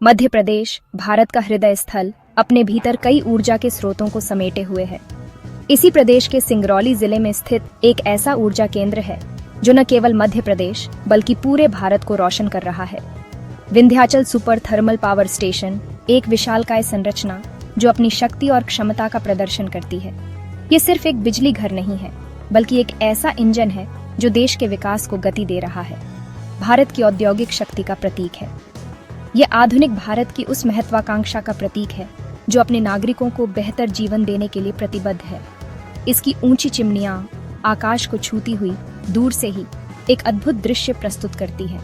मध्य प्रदेश भारत का हृदय स्थल अपने भीतर कई ऊर्जा के स्रोतों को समेटे हुए है। इसी प्रदेश के सिंगरौली जिले में स्थित एक ऐसा ऊर्जा केंद्र है जो न केवल मध्य प्रदेश बल्कि पूरे भारत को रोशन कर रहा है। Vindhyachal super thermal power station एक विशालकाय संरचना जो अपनी शक्ति और क्षमता का प्रदर्शन करती है। ये सिर्फ एक बिजली घर नहीं है, बल्कि एक ऐसा इंजन है जो देश के विकास को गति दे रहा है, भारत की औद्योगिक शक्ति का प्रतीक है। यह आधुनिक भारत की उस महत्वाकांक्षा का प्रतीक है जो अपने नागरिकों को बेहतर जीवन देने के लिए प्रतिबद्ध है। इसकी ऊंची चिमनियां आकाश को छूती हुई दूर से ही एक अद्भुत दृश्य प्रस्तुत करती है।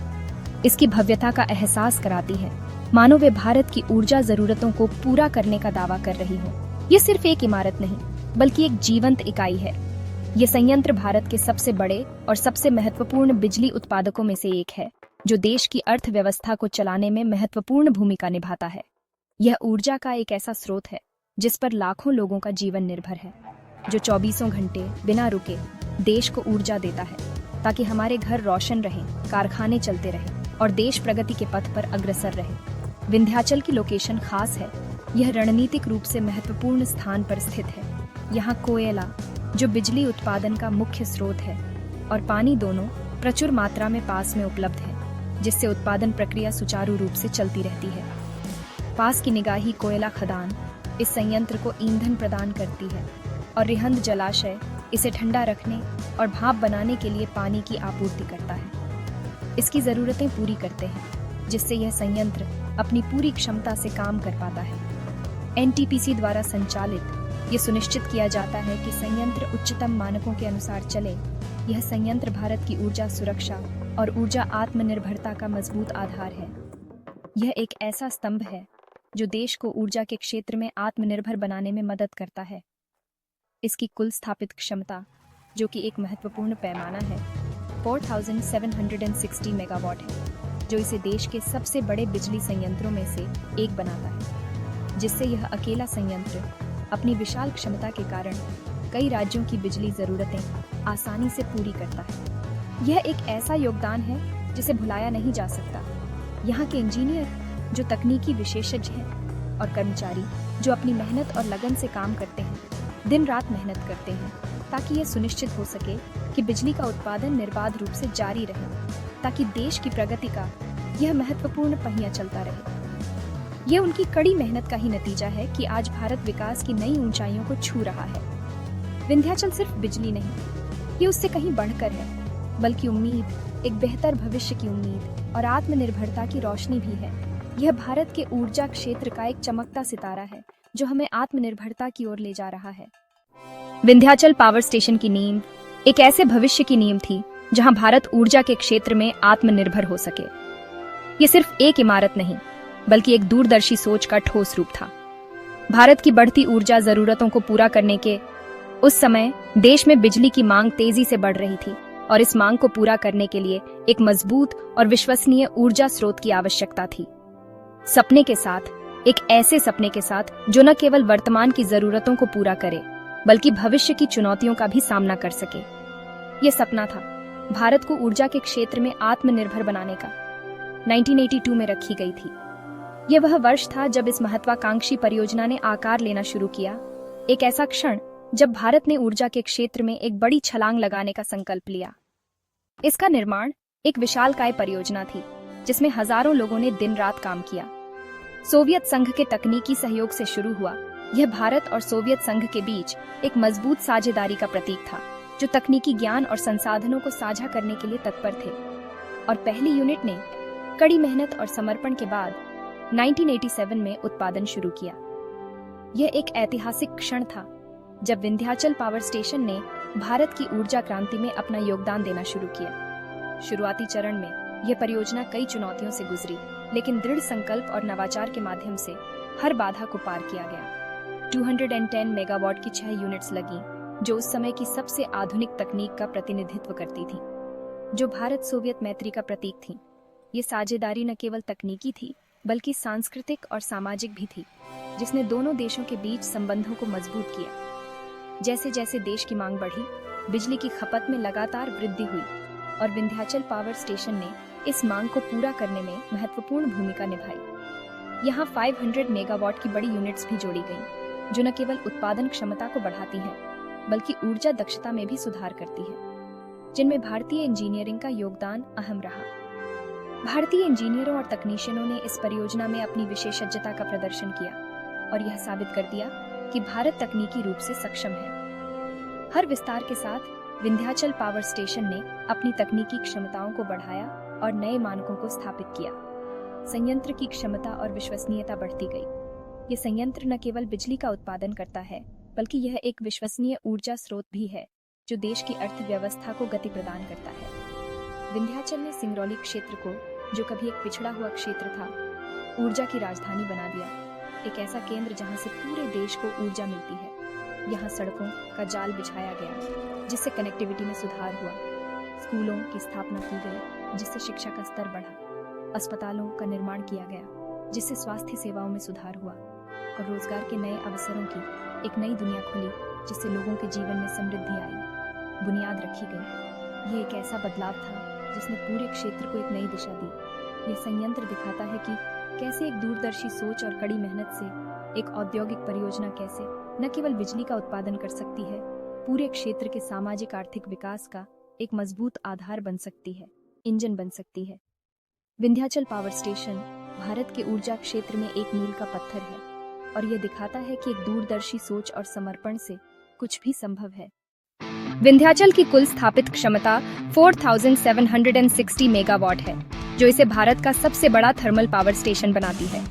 इसकी भव्यता का एहसास कराती है, मानो वे भारत की ऊर्जा जरूरतों को पूरा करने का दावा कर रही हो। ये सिर्फ एक इमारत नहीं, बल्कि एक जीवंत इकाई है। ये संयंत्र भारत के सबसे बड़े और सबसे महत्वपूर्ण बिजली उत्पादकों में से एक है, जो देश की अर्थव्यवस्था को चलाने में महत्वपूर्ण भूमिका निभाता है। यह ऊर्जा का एक ऐसा स्रोत है जिस पर लाखों लोगों का जीवन निर्भर है, जो 24 घंटे बिना रुके देश को ऊर्जा देता है ताकि हमारे घर रोशन रहें, कारखाने चलते रहें और देश प्रगति के पथ पर अग्रसर रहे। विंध्याचल की लोकेशन खास है। यह रणनीतिक रूप से महत्वपूर्ण स्थान पर स्थित है। यहाँ कोयला, जो बिजली उत्पादन का मुख्य स्रोत है, और पानी दोनों प्रचुर मात्रा में पास में उपलब्ध है, जिससे उत्पादन प्रक्रिया सुचारू रूप से चलती रहती है। पास की निगाही कोयला खदान इस संयंत्र को ईंधन प्रदान करती है और रिहंद जलाशय इसे ठंडा रखने और भाप बनाने के लिए पानी की आपूर्ति करता है। इसकी जरूरतें पूरी करते हैं, जिससे यह संयंत्र अपनी पूरी क्षमता से काम कर पाता है। एनटीपीसी द्वारा संचालित ये सुनिश्चित किया जाता है कि संयंत्र उच्चतम मानकों के अनुसार चले। यह संयंत्र भारत की ऊर्जा सुरक्षा और ऊर्जा आत्मनिर्भरता का मजबूत आधार है। यह एक ऐसा स्तंभ है जो देश को ऊर्जा के क्षेत्र में आत्मनिर्भर बनाने में मदद करता है। इसकी कुल स्थापित क्षमता, जो कि एक महत्वपूर्ण पैमाना है, 4760 मेगावाट है, जो इसे देश के सबसे बड़े बिजली संयंत्रों में से एक बनाता है, जिससे यह अकेला संयंत्र अपनी विशाल क्षमता के कारण कई राज्यों की बिजली जरूरतें आसानी से पूरी करता है। यह एक ऐसा योगदान है जिसे भुलाया नहीं जा सकता। यहाँ के इंजीनियर, जो तकनीकी विशेषज्ञ हैं, और कर्मचारी, जो अपनी मेहनत और लगन से काम करते हैं, दिन रात मेहनत करते हैं ताकि यह सुनिश्चित हो सके कि बिजली का उत्पादन निर्बाध रूप से जारी रहे, ताकि देश की प्रगति का यह महत्वपूर्ण पहिया चलता रहे। यह उनकी कड़ी मेहनत का ही नतीजा है कि आज भारत विकास की नई ऊंचाइयों को छू रहा है। विंध्याचल सिर्फ बिजली नहीं, ये उससे कहीं बढ़कर है, बल्कि उम्मीद, एक बेहतर भविष्य की उम्मीद और आत्मनिर्भरता की रोशनी भी है। यह भारत के ऊर्जा क्षेत्र का एक चमकता सितारा है जो हमें आत्मनिर्भरता की ओर ले जा रहा है। विंध्याचल पावर स्टेशन की नींव एक ऐसे भविष्य की नींव थी जहां भारत ऊर्जा के क्षेत्र में आत्मनिर्भर हो सके। ये सिर्फ एक इमारत नहीं, बल्कि एक दूरदर्शी सोच का ठोस रूप था। भारत की बढ़ती ऊर्जा जरूरतों को पूरा करने के उस समय देश में बिजली की मांग तेजी से बढ़ रही थी, और इस मांग को पूरा करने के लिए एक मजबूत और विश्वसनीय ऊर्जा स्रोत की आवश्यकता थी। सपने के साथ, एक ऐसे सपने के साथ जो न केवल वर्तमान की जरूरतों को पूरा करे, बल्कि भविष्य की चुनौतियों का भी सामना कर सके। यह सपना था भारत को ऊर्जा के क्षेत्र में आत्मनिर्भर बनाने का। 1982 में रखी गई थी। यह वह वर्ष था जब इस महत्वाकांक्षी परियोजना ने आकार लेना शुरू किया। एक ऐसा क्षण जब भारत ने ऊर्जा के क्षेत्र में एक बड़ी छलांग लगाने का संकल्प लिया। इसका निर्माण एक विशालकाय परियोजना थी जिसमें हजारों लोगों ने दिन रात काम किया। सोवियत संघ के तकनीकी सहयोग से शुरू हुआ। यह भारत और सोवियत संघ के बीच एक मजबूत साझेदारी का प्रतीक था, जो तकनीकी ज्ञान और संसाधनों को साझा करने के लिए तत्पर थे। और पहली यूनिट ने कड़ी मेहनत और समर्पण के बाद 1987 में उत्पादन शुरू किया। यह एक ऐतिहासिक क्षण था जब विंध्याचल पावर स्टेशन ने भारत की ऊर्जा क्रांति में अपना योगदान देना शुरू किया। शुरुआती चरण में यह परियोजना कई चुनौतियों से गुजरी, लेकिन दृढ़ संकल्प और नवाचार के माध्यम से हर बाधा को पार किया गया। 210 मेगावाट की 6 यूनिट्स लगी, जो उस समय की सबसे आधुनिक तकनीक का प्रतिनिधित्व करती थी, जो भारत सोवियत मैत्री का प्रतीक थी। ये साझेदारी न केवल तकनीकी थी, बल्कि सांस्कृतिक और सामाजिक भी थी, जिसने दोनों देशों के बीच संबंधों को मजबूत किया। जैसे जैसे देश की मांग बढ़ी, बिजली की खपत में लगातार वृद्धि हुई, और विंध्याचल पावर स्टेशन ने इस मांग को पूरा करने में महत्वपूर्ण भूमिका निभाई। यहाँ 500 मेगावाट की बड़ी यूनिट्स भी जोड़ी गई, जो न केवल उत्पादन क्षमता को बढ़ाती है बल्कि ऊर्जा दक्षता में भी सुधार करती है, जिनमें भारतीय इंजीनियरिंग का योगदान अहम रहा। भारतीय इंजीनियरों और तकनीशियनों ने इस परियोजना में अपनी विशेषज्ञता का प्रदर्शन किया और यह साबित कर दिया कि भारत तकनीकी रूप से सक्षम है। हर विस्तार के साथ विंध्याचल पावर स्टेशन ने अपनी तकनीकी क्षमताओं को बढ़ाया और नए मानकों को स्थापित किया। संयंत्र की क्षमता और विश्वसनीयता बढ़ती गई। ये संयंत्र न केवल बिजली का उत्पादन करता है, बल्कि यह एक विश्वसनीय ऊर्जा स्रोत भी है, जो देश की अर्थव्यवस्था को गति प्रदान करता है। विंध्याचल ने सिंगरौली क्षेत्र को, जो कभी एक पिछड़ा हुआ क्षेत्र था, ऊर्जा की राजधानी बना दिया। एक ऐसा केंद्र जहां से पूरे देश को ऊर्जा मिलती है। यहाँ सड़कों का जाल बिछाया गया, जिससे कनेक्टिविटी में सुधार हुआ। स्कूलों की स्थापना की गई, जिससे शिक्षा का स्तर बढ़ा। अस्पतालों का निर्माण किया गया, जिससे स्वास्थ्य सेवाओं में सुधार हुआ। और रोजगार के नए अवसरों की एक नई दुनिया खुली, जिससे लोगों के जीवन में समृद्धि आई। बुनियाद रखी गई। ये एक ऐसा बदलाव था जिसने पूरे क्षेत्र को एक नई दिशा दी। यह संयंत्र दिखाता है कि कैसे एक दूरदर्शी सोच और कड़ी मेहनत से एक औद्योगिक परियोजना कैसे न केवल बिजली का उत्पादन कर सकती है, पूरे क्षेत्र के सामाजिक आर्थिक विकास का एक मजबूत आधार बन सकती है, इंजन बन सकती है। विंध्याचल पावर स्टेशन भारत के ऊर्जा क्षेत्र में एक मील का पत्थर है और यह दिखाता है कि एक दूरदर्शी सोच और समर्पण से कुछ भी संभव है। विंध्याचल की कुल स्थापित क्षमता 4760 मेगावाट है, जो इसे भारत का सबसे बड़ा थर्मल पावर स्टेशन बनाती है।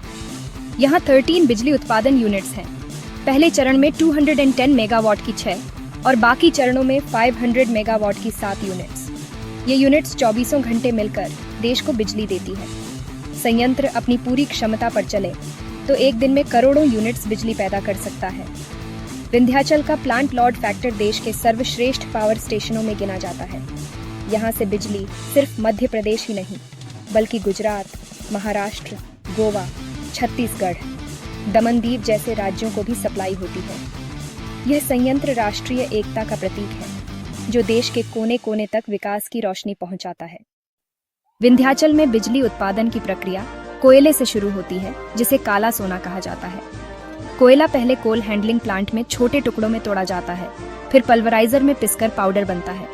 यहाँ 13 बिजली उत्पादन यूनिट्स हैं। पहले चरण में 210 मेगावाट की 6 और बाकी चरणों में 500 मेगावाट की 7 यूनिट्स। ये यूनिट्स 24 घंटे मिलकर देश को बिजली देती है। संयंत्र अपनी पूरी क्षमता पर चले तो एक दिन में करोड़ों यूनिट्स बिजली पैदा कर सकता है। विंध्याचल का प्लांट लोड फैक्टर देश के सर्वश्रेष्ठ पावर स्टेशनों में गिना जाता है। यहाँ से बिजली सिर्फ मध्य प्रदेश ही नहीं, बल्कि गुजरात, महाराष्ट्र, गोवा, छत्तीसगढ़, दमनदीव जैसे राज्यों को भी सप्लाई होती है। यह संयंत्र राष्ट्रीय एकता का प्रतीक है, जो देश के कोने कोने तक विकास की रोशनी पहुंचाता है। विंध्याचल में बिजली उत्पादन की प्रक्रिया कोयले से शुरू होती है, जिसे काला सोना कहा जाता है। कोयला पहले कोल हैंडलिंग प्लांट में छोटे टुकड़ों में तोड़ा जाता है, फिर पल्वराइजर में पिसकर पाउडर बनता है।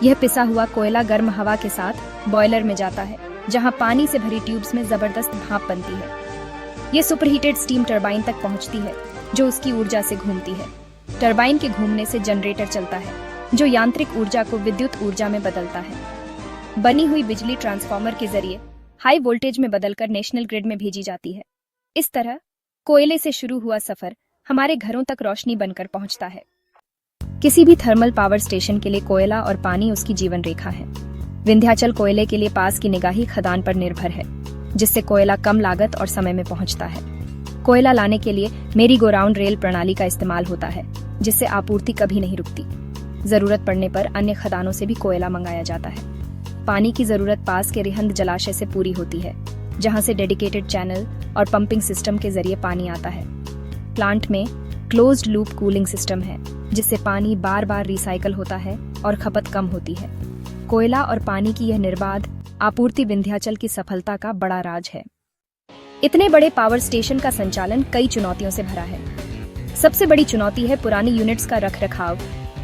यह पिसा हुआ कोयला गर्म हवा के साथ बॉयलर में जाता है, जहां पानी से भरी ट्यूब्स में जबरदस्त भाप बनती है। यह सुपरहीटेड स्टीम टरबाइन तक पहुंचती है, जो उसकी ऊर्जा से घूमती है। टरबाइन के घूमने से जनरेटर चलता है, जो यांत्रिक ऊर्जा को विद्युत ऊर्जा में बदलता है। बनी हुई बिजली ट्रांसफार्मर के जरिए हाई वोल्टेज में बदलकर नेशनल ग्रिड में भेजी जाती है। इस तरह कोयले से शुरू हुआ सफर हमारे घरों तक रोशनी बनकर पहुंचता है। किसी भी थर्मल पावर स्टेशन के लिए कोयला और पानी उसकी जीवन रेखा है। विंध्याचल कोयले के लिए पास की निगाही खदान पर निर्भर है, जिससे कोयला कम लागत और समय में पहुंचता है। कोयला लाने के लिए मेरी गो राउंड रेल प्रणाली का इस्तेमाल होता है, जिससे आपूर्ति कभी नहीं रुकती। जरूरत पड़ने पर अन्य खदानों से भी कोयला मंगाया जाता है। पानी की जरूरत पास के रिहंद जलाशय से पूरी होती है, जहां से डेडिकेटेड चैनल और पंपिंग सिस्टम के जरिए पानी आता है। प्लांट में क्लोज्ड लूप कूलिंग सिस्टम है, जिससे पानी बार बार रिसाइकल होता है और खपत कम होती है। कोयला और पानी की यह निर्बाध आपूर्ति विंध्याचल की सफलता का बड़ा राज है। इतने बड़े पावर स्टेशन का संचालन कई चुनौतियों से भरा है। सबसे बड़ी चुनौती है पुरानी यूनिट्स का रखरखाव।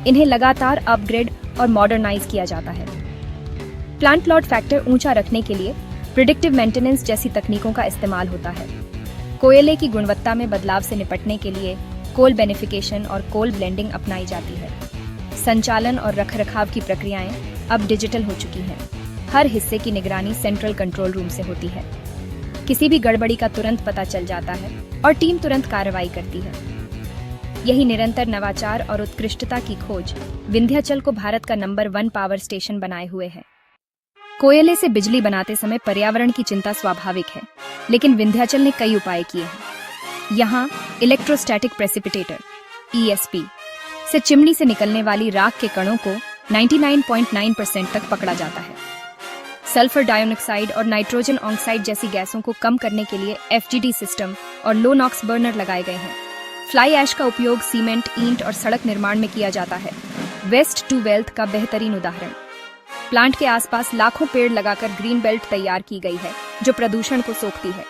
इन्हें लगातार अपग्रेड और मॉडर्नाइज किया जाता है। प्लांट लोड फैक्टर ऊंचा रखने के लिए प्रिडिक्टिव मेंटेनेंस जैसी तकनीकों का इस्तेमाल होता है। कोयले की गुणवत्ता में बदलाव से निपटने के लिए कोल बेनिफिकेशन और कोल ब्लेंडिंग अपनाई जाती है। संचालन और रखरखाव की प्रक्रियाएं अब डिजिटल हो चुकी हैं। हर हिस्से की निगरानी सेंट्रल कंट्रोल रूम से होती है। किसी भी गड़बड़ी का तुरंत पता चल जाता है और टीम तुरंत कार्रवाई करती है। यही निरंतर नवाचार और उत्कृष्टता की खोज विंध्याचल को भारत का नंबर 1 पावर स्टेशन बनाए हुए है। कोयले से बिजली बनाते समय पर्यावरण की चिंता स्वाभाविक है, लेकिन विंध्याचल ने कई उपाय किए हैं। यहाँ इलेक्ट्रोस्टैटिक प्रेसिपिटेटर (ESP) से चिमनी से निकलने वाली राख के कणों को 99.9% तक पकड़ा जाता है। सल्फर डाइऑक्साइड और नाइट्रोजन ऑक्साइड जैसी गैसों को कम करने के लिए FGD सिस्टम और लो नॉक्स बर्नर लगाए गए हैं। फ्लाई ऐश का उपयोग सीमेंट, ईंट और सड़क निर्माण में किया जाता है। वेस्ट टू वेल्थ का बेहतरीन उदाहरण। प्लांट के आसपास लाखों पेड़ लगाकर ग्रीन बेल्ट तैयार की गई है, जो प्रदूषण को सोखती है।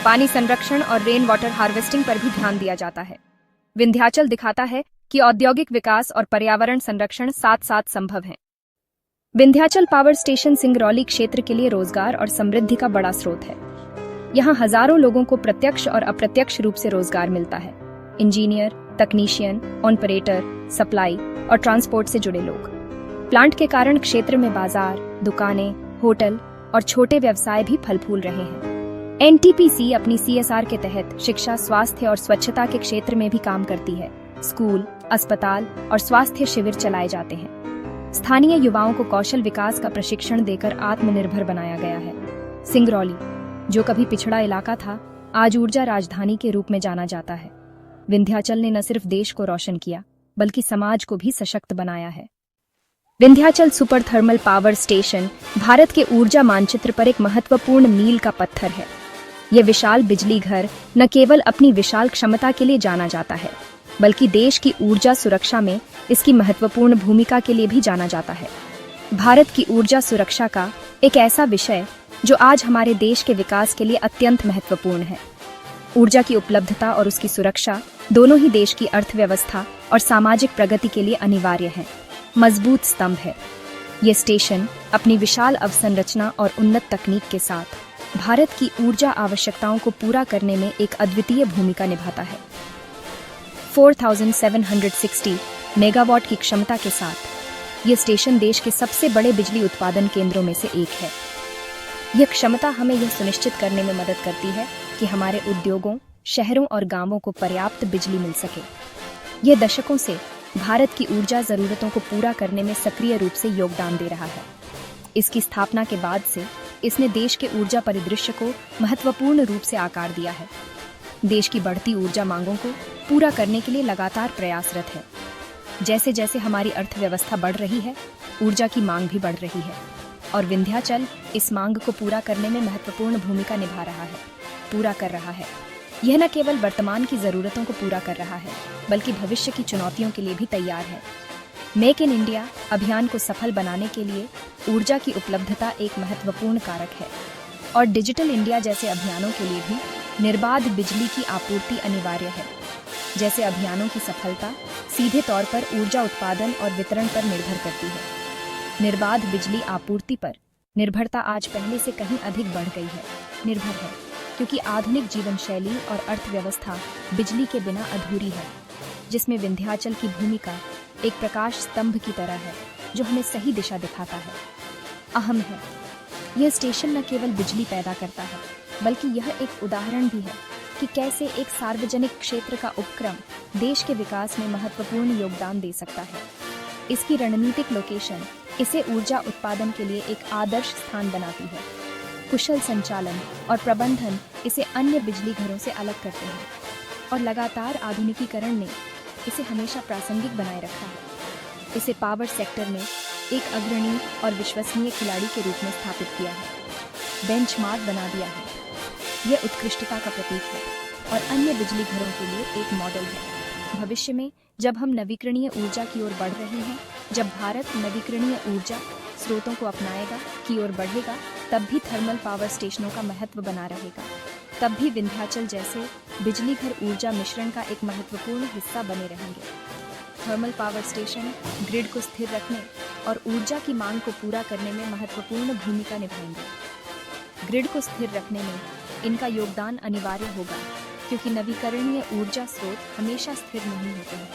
पानी संरक्षण और रेन वाटर हार्वेस्टिंग पर भी ध्यान दिया जाता है। विंध्याचल दिखाता है कि औद्योगिक विकास और पर्यावरण संरक्षण साथ साथ संभव है। विंध्याचल पावर स्टेशन सिंगरौली क्षेत्र के लिए रोजगार और समृद्धि का बड़ा स्रोत है। यहाँ हजारों लोगों को प्रत्यक्ष और अप्रत्यक्ष रूप से रोजगार मिलता है। इंजीनियर, तकनीशियन, ऑपरेटर, सप्लाई और ट्रांसपोर्ट से जुड़े लोग। प्लांट के कारण क्षेत्र में बाजार, दुकानें, होटल और छोटे व्यवसाय भी फल फूल रहे हैं। एनटीपीसी अपनी CSR के तहत शिक्षा, स्वास्थ्य और स्वच्छता के क्षेत्र में भी काम करती है। स्कूल, अस्पताल और स्वास्थ्य शिविर चलाए जाते हैं। स्थानीय युवाओं को कौशल विकास का प्रशिक्षण देकर आत्मनिर्भर बनाया गया है। सिंगरौली, जो कभी पिछड़ा इलाका था, आज ऊर्जा राजधानी के रूप में जाना जाता है। विंध्याचल ने न सिर्फ देश को रोशन किया, बल्कि समाज को भी सशक्त बनाया है। Vindhyachal super thermal power station Bharat के ऊर्जा मानचित्र पर एक महत्वपूर्ण मील का पत्थर है। यह विशाल बिजली घर न केवल अपनी विशाल क्षमता के लिए जाना जाता है, बल्कि देश की ऊर्जा सुरक्षा में इसकी महत्वपूर्ण भूमिका के लिए भी जाना जाता है। भारत की ऊर्जा सुरक्षा का एक ऐसा विषय जो आज हमारे देश के विकास के लिए अत्यंत महत्वपूर्ण है। ऊर्जा की उपलब्धता और उसकी सुरक्षा दोनों ही देश की अर्थव्यवस्था और सामाजिक प्रगति के लिए अनिवार्य है। मजबूत स्तंभ है। ये स्टेशन अपनी विशाल अवसंरचना और उन्नत तकनीक के साथ भारत की ऊर्जा आवश्यकताओं को पूरा करने में एक अद्वितीय भूमिका निभाता है। 4760 मेगावाट की क्षमता के साथ ये स्टेशन देश के सबसे बड़े बिजली उत्पादन केंद्रों में से एक है। यह क्षमता हमें यह सुनिश्चित करने में मदद करती है कि हमारे उद्योगों, शहरों और गांवों को पर्याप्त बिजली मिल सके। यह दशकों से भारत की ऊर्जा जरूरतों को पूरा करने में सक्रिय रूप से योगदान दे रहा है। इसकी स्थापना के बाद से इसने देश के ऊर्जा परिदृश्य को महत्वपूर्ण रूप से आकार दिया है। देश की बढ़ती ऊर्जा मांगों को पूरा करने के लिए लगातार प्रयासरत है। जैसे जैसे हमारी अर्थव्यवस्था बढ़ रही है, ऊर्जा की मांग भी बढ़ रही है और विंध्याचल इस मांग को पूरा करने में महत्वपूर्ण भूमिका निभा रहा है, पूरा कर रहा है। यह न केवल वर्तमान की जरूरतों को पूरा कर रहा है, बल्कि भविष्य की चुनौतियों के लिए भी तैयार है। मेक इन इंडिया अभियान को सफल बनाने के लिए ऊर्जा की उपलब्धता एक महत्वपूर्ण कारक है और डिजिटल इंडिया जैसे अभियानों के लिए भी निर्बाध बिजली की आपूर्ति अनिवार्य है। जैसे अभियानों की सफलता सीधे तौर पर ऊर्जा उत्पादन और वितरण पर निर्भर करती है। निर्बाध बिजली आपूर्ति पर निर्भरता आज पहले से कहीं अधिक बढ़ गई है, निर्भर है, क्योंकि आधुनिक जीवन शैली और अर्थव्यवस्था बिजली के बिना अधूरी है, जिसमें विंध्याचल की भूमिका एक प्रकाश स्तंभ की तरह है जो हमें सही दिशा दिखाता है। अहम है, यह स्टेशन न केवल बिजली पैदा करता है, बल्कि यह एक उदाहरण भी है कि कैसे एक सार्वजनिक क्षेत्र का उपक्रम देश के विकास में महत्वपूर्ण योगदान दे सकता है। इसकी रणनीतिक लोकेशन इसे ऊर्जा उत्पादन के लिए एक आदर्श स्थान बनाती है। कुशल संचालन और प्रबंधन इसे अन्य बिजली घरों से अलग करते हैं और लगातार आधुनिकीकरण ने इसे हमेशा प्रासंगिक बनाए रखा है। इसे पावर सेक्टर में एक अग्रणी और विश्वसनीय खिलाड़ी के रूप में स्थापित किया है, बेंचमार्क बना दिया है। यह उत्कृष्टता का प्रतीक है और अन्य बिजली घरों के लिए एक मॉडल है। भविष्य में जब हम नवीकरणीय ऊर्जा की ओर बढ़ रहे हैं, जब भारत नवीकरणीय ऊर्जा स्रोतों को अपनाएगा की ओर बढ़ेगा, तब भी थर्मल पावर स्टेशनों का महत्व बना रहेगा। तब भी विंध्याचल जैसे बिजली घर ऊर्जा मिश्रण का एक महत्वपूर्ण हिस्सा बने रहेंगे। थर्मल पावर स्टेशन ग्रिड को स्थिर रखने और ऊर्जा की मांग को पूरा करने में महत्वपूर्ण भूमिका निभाएंगे। ग्रिड को स्थिर रखने में इनका योगदान अनिवार्य होगा, क्योंकि नवीकरणीय ऊर्जा स्रोत हमेशा स्थिर नहीं होते हैं,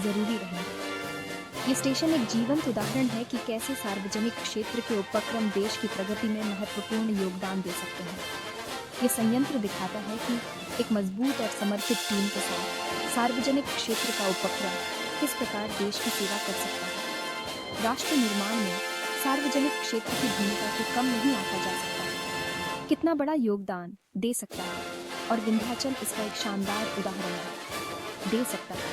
जरूरी रहेंगे। ये स्टेशन एक जीवंत उदाहरण है कि कैसे सार्वजनिक क्षेत्र के उपक्रम देश की प्रगति में महत्वपूर्ण योगदान दे सकते हैं। ये संयंत्र दिखाता है कि एक मजबूत और समर्पित टीम के साथ सार्वजनिक क्षेत्र का उपक्रम किस प्रकार देश की सेवा कर सकता है। राष्ट्र निर्माण में सार्वजनिक क्षेत्र की भूमिका को कम नहीं आंका जा सकता, कितना बड़ा योगदान दे सकता है, और विंध्याचल इसका एक शानदार उदाहरण है। दे सकता है,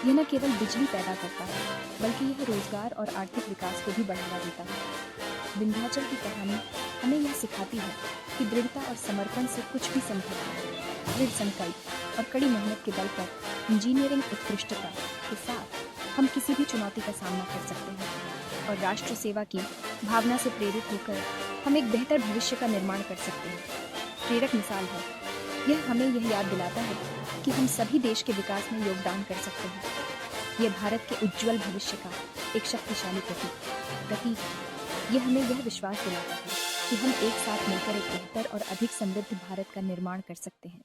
यह न केवल बिजली पैदा करता है, बल्कि यह रोजगार और आर्थिक विकास को भी बढ़ावा देता है। विंध्याचल की कहानी हमें यह सिखाती है कि दृढ़ता और समर्पण से कुछ भी संभव है। दृढ़ संकल्प और कड़ी मेहनत के बल पर इंजीनियरिंग उत्कृष्टता के साथ हम किसी भी चुनौती का सामना कर सकते हैं और राष्ट्र सेवा की भावना से प्रेरित होकर हम एक बेहतर भविष्य का निर्माण कर सकते हैं। प्रेरक मिसाल है यह हमें यह याद दिलाता है कि हम सभी देश के विकास में योगदान कर सकते हैं। यह भारत के उज्जवल भविष्य का एक शक्तिशाली प्रतीक है। यह हमें यह विश्वास दिलाता है कि हम एक साथ मिलकर एक बेहतर और अधिक समृद्ध भारत का निर्माण कर सकते हैं।